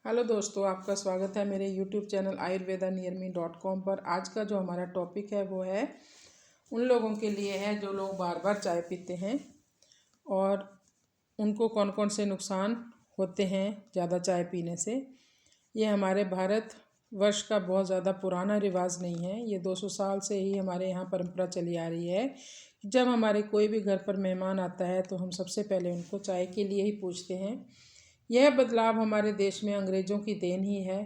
Hello दोस्तों, आपका स्वागत है मेरे यूट्यूब चैनल ayurvedaniyarme.com पर। आज का जो हमारा टॉपिक है वो है उन लोगों के लिए है जो लोग बार बार चाय पीते हैं और उनको कौन कौन से नुकसान होते हैं ज़्यादा चाय पीने से। ये हमारे भारत वर्ष का बहुत ज़्यादा पुराना रिवाज नहीं है। ये 200 साल से ही हमारे यहाँ परंपरा चली आ रही है। जब हमारे कोई भी घर पर मेहमान आता है तो हम सबसे पहले उनको चाय के लिए ही पूछते हैं। यह बदलाव हमारे देश में अंग्रेज़ों की देन ही है।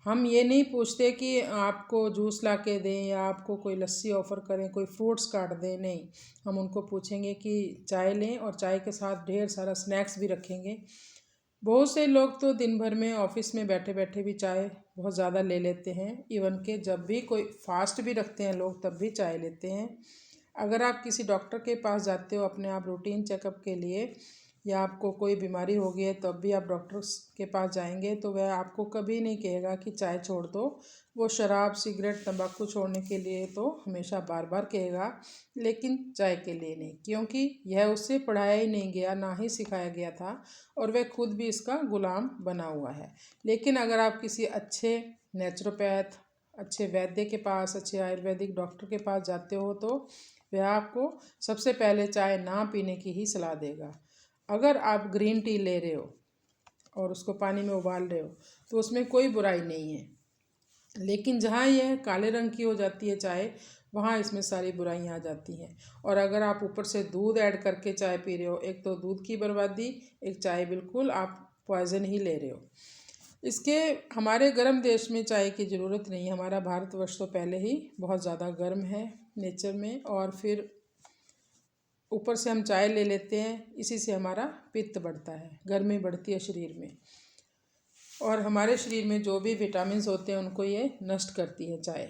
हम ये नहीं पूछते कि आपको जूस ला के दें या आपको कोई लस्सी ऑफ़र करें, कोई फ्रूट्स काट दें, नहीं। हम उनको पूछेंगे कि चाय लें और चाय के साथ ढेर सारा स्नैक्स भी रखेंगे। बहुत से लोग तो दिन भर में ऑफिस में बैठे बैठे भी चाय बहुत ज़्यादा ले लेते हैं। इवन के जब भी कोई फास्ट भी रखते हैं लोग तब भी चाय लेते हैं। अगर आप किसी डॉक्टर के पास जाते हो अपने आप रूटीन चेकअप के लिए या आपको कोई बीमारी हो गई है तब भी आप डॉक्टर के पास जाएंगे तो वह आपको कभी नहीं कहेगा कि चाय छोड़ दो। वो शराब, सिगरेट, तंबाकू छोड़ने के लिए तो हमेशा बार बार कहेगा, लेकिन चाय के लिए नहीं, क्योंकि यह उससे पढ़ाया ही नहीं गया, ना ही सिखाया गया था और वह खुद भी इसका गुलाम बना हुआ है। लेकिन अगर आप किसी अच्छे नेचुरोपैथ, अच्छे वैद्य के पास, अच्छे आयुर्वेदिक डॉक्टर के पास जाते हो तो वह आपको सबसे पहले चाय ना पीने की ही सलाह देगा। अगर आप ग्रीन टी ले रहे हो और उसको पानी में उबाल रहे हो तो उसमें कोई बुराई नहीं है, लेकिन जहाँ यह काले रंग की हो जाती है चाय, वहाँ इसमें सारी बुराइयाँ आ जाती हैं। और अगर आप ऊपर से दूध ऐड करके चाय पी रहे हो, एक तो दूध की बर्बादी, एक चाय बिल्कुल आप पॉइजन ही ले रहे हो। इसके हमारे गर्म देश में चाय की ज़रूरत नहीं है। हमारा भारतवर्ष तो पहले ही बहुत ज़्यादा गर्म है नेचर में, और फिर ऊपर से हम चाय ले लेते हैं, इसी से हमारा पित्त बढ़ता है, गर्मी बढ़ती है शरीर में, और हमारे शरीर में जो भी विटामिन्स होते हैं उनको ये नष्ट करती है चाय।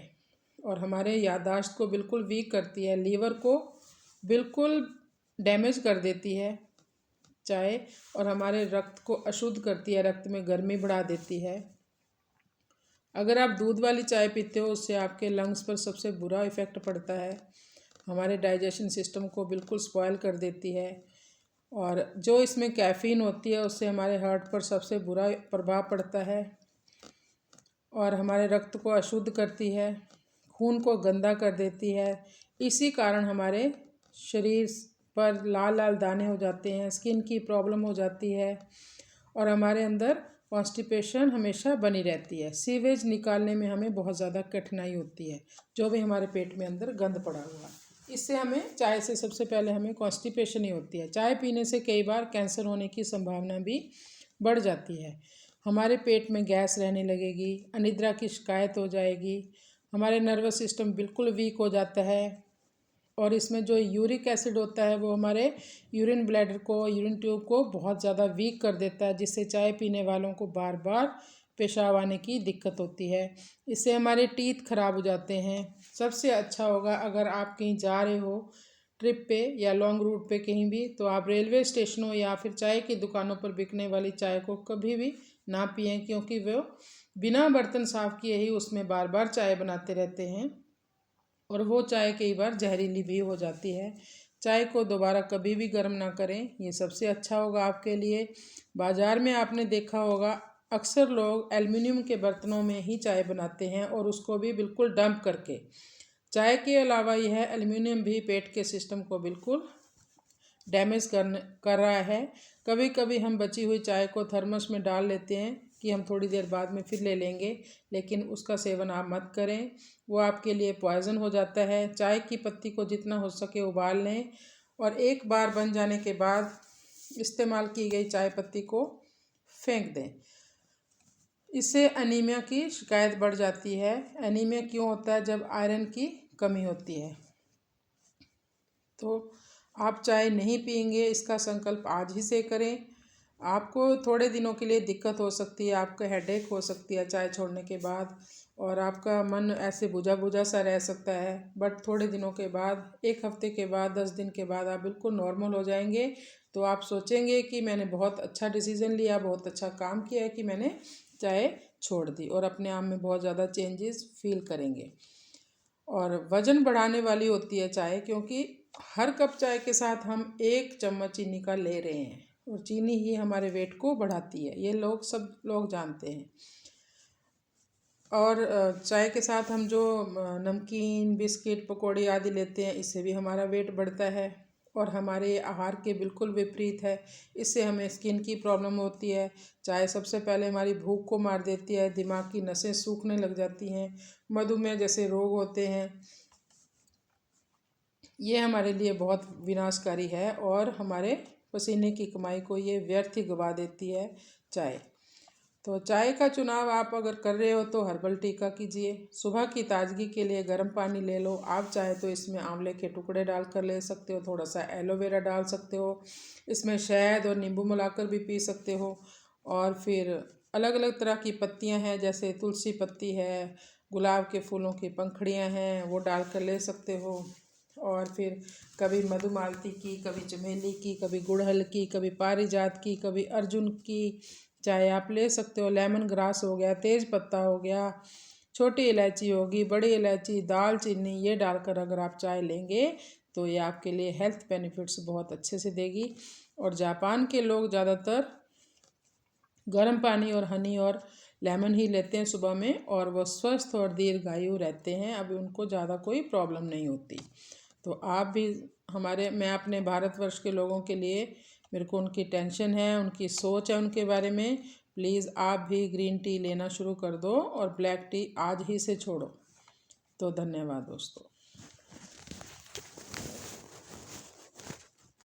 और हमारे याददाश्त को बिल्कुल वीक करती है, लीवर को बिल्कुल डैमेज कर देती है चाय, और हमारे रक्त को अशुद्ध करती है, रक्त में गर्मी बढ़ा देती है। अगर आप दूध वाली चाय पीते हो उससे आपके लंग्स पर सबसे बुरा इफ़ेक्ट पड़ता है, हमारे डाइजेशन सिस्टम को बिल्कुल स्पॉइल कर देती है, और जो इसमें कैफ़ीन होती है उससे हमारे हार्ट पर सबसे बुरा प्रभाव पड़ता है और हमारे रक्त को अशुद्ध करती है, खून को गंदा कर देती है। इसी कारण हमारे शरीर पर लाल लाल दाने हो जाते हैं, स्किन की प्रॉब्लम हो जाती है, और हमारे अंदर कॉन्स्टिपेशन हमेशा बनी रहती है। सीवेज निकालने में हमें बहुत ज़्यादा कठिनाई होती है, जो भी हमारे पेट में अंदर गंद पड़ा हुआ है। इससे हमें चाय से सबसे पहले हमें कॉन्स्टिपेशन ही होती है। चाय पीने से कई बार कैंसर होने की संभावना भी बढ़ जाती है। हमारे पेट में गैस रहने लगेगी, अनिद्रा की शिकायत हो जाएगी, हमारे नर्वस सिस्टम बिल्कुल वीक हो जाता है, और इसमें जो यूरिक एसिड होता है वो हमारे यूरिन ब्लैडर को, यूरिन ट्यूब को बहुत ज़्यादा वीक कर देता है, जिससे चाय पीने वालों को बार बार पेशाब आने की दिक्कत होती है। इससे हमारे टीथ खराब हो जाते हैं। सबसे अच्छा होगा अगर आप कहीं जा रहे हो ट्रिप पे या लॉन्ग रूट पे कहीं भी, तो आप रेलवे स्टेशनों या फिर चाय की दुकानों पर बिकने वाली चाय को कभी भी ना पिएं, क्योंकि वो बिना बर्तन साफ़ किए ही उसमें बार बार चाय बनाते रहते हैं, और वो चाय कई बार जहरीली भी हो जाती है। चाय को दोबारा कभी भी गर्म ना करें, ये सबसे अच्छा होगा आपके लिए। बाज़ार में आपने देखा होगा अक्सर लोग एल्युमिनियम के बर्तनों में ही चाय बनाते हैं, और उसको भी बिल्कुल डंप करके। चाय के अलावा यह एल्युमिनियम भी पेट के सिस्टम को बिल्कुल डैमेज कर रहा है। कभी कभी हम बची हुई चाय को थर्मस में डाल लेते हैं कि हम थोड़ी देर बाद में फिर ले लेंगे, लेकिन उसका सेवन आप मत करें, वो आपके लिए पॉइजन हो जाता है। चाय की पत्ती को जितना हो सके उबाल लें, और एक बार बन जाने के बाद इस्तेमाल की गई चाय पत्ती को फेंक दें। इससे एनीमिया की शिकायत बढ़ जाती है। एनीमिया क्यों होता है? जब आयरन की कमी होती है। तो आप चाय नहीं पिएंगे, इसका संकल्प आज ही से करें। आपको थोड़े दिनों के लिए दिक्कत हो सकती है, आपको हेडेक हो सकती है चाय छोड़ने के बाद, और आपका मन ऐसे बुझा बुझा सा रह सकता है, बट थोड़े दिनों के बाद, एक हफ्ते के बाद, 10 दिन के बाद आप बिल्कुल नॉर्मल हो जाएंगे। तो आप सोचेंगे कि मैंने बहुत अच्छा डिसीज़न लिया, बहुत अच्छा काम किया है कि मैंने चाय छोड़ दी, और अपने आप में बहुत ज़्यादा चेंजेस फील करेंगे। और वज़न बढ़ाने वाली होती है चाय, क्योंकि हर कप चाय के साथ हम 1 चम्मच चीनी का ले रहे हैं, और चीनी ही हमारे वेट को बढ़ाती है, ये सब लोग जानते हैं। और चाय के साथ हम जो नमकीन, बिस्किट, पकौड़ी आदि लेते हैं, इससे भी हमारा वेट बढ़ता है और हमारे आहार के बिल्कुल विपरीत है। इससे हमें स्किन की प्रॉब्लम होती है। चाय सबसे पहले हमारी भूख को मार देती है, दिमाग की नसें सूखने लग जाती हैं, मधुमेह जैसे रोग होते हैं। ये हमारे लिए बहुत विनाशकारी है और हमारे पसीने की कमाई को ये व्यर्थ ही गवा देती है चाय। तो चाय का चुनाव आप अगर कर रहे हो तो हर्बल टी का कीजिए। सुबह की ताजगी के लिए गर्म पानी ले लो। आप चाहे तो इसमें आंवले के टुकड़े डालकर ले सकते हो, थोड़ा सा एलोवेरा डाल सकते हो, इसमें शहद और नींबू मिलाकर भी पी सकते हो। और फिर अलग अलग तरह की पत्तियां हैं, जैसे तुलसी पत्ती है, गुलाब के फूलों की पंखुड़ियाँ हैं, वो डालकर ले सकते हो। और फिर कभी मधुमालती की, कभी चमेली की, कभी गुड़हल की, कभी पारिजात की, कभी अर्जुन की चाय आप ले सकते हो। लेमन ग्रास हो गया, तेज पत्ता हो गया, छोटी इलायची होगी, बड़ी इलायची, दालचीनी, ये डालकर अगर आप चाय लेंगे तो ये आपके लिए हेल्थ बेनिफिट्स बहुत अच्छे से देगी। और जापान के लोग ज़्यादातर गर्म पानी और हनी और लेमन ही लेते हैं सुबह में, और वो स्वस्थ और दीर्घायु रहते हैं। अभी उनको ज़्यादा कोई प्रॉब्लम नहीं होती। तो आप भी मैं अपने भारतवर्ष के लोगों के लिए, मेरे को उनकी टेंशन है, उनकी सोच है उनके बारे में। प्लीज़ आप भी ग्रीन टी लेना शुरू कर दो और ब्लैक टी आज ही से छोड़ो। तो धन्यवाद दोस्तों।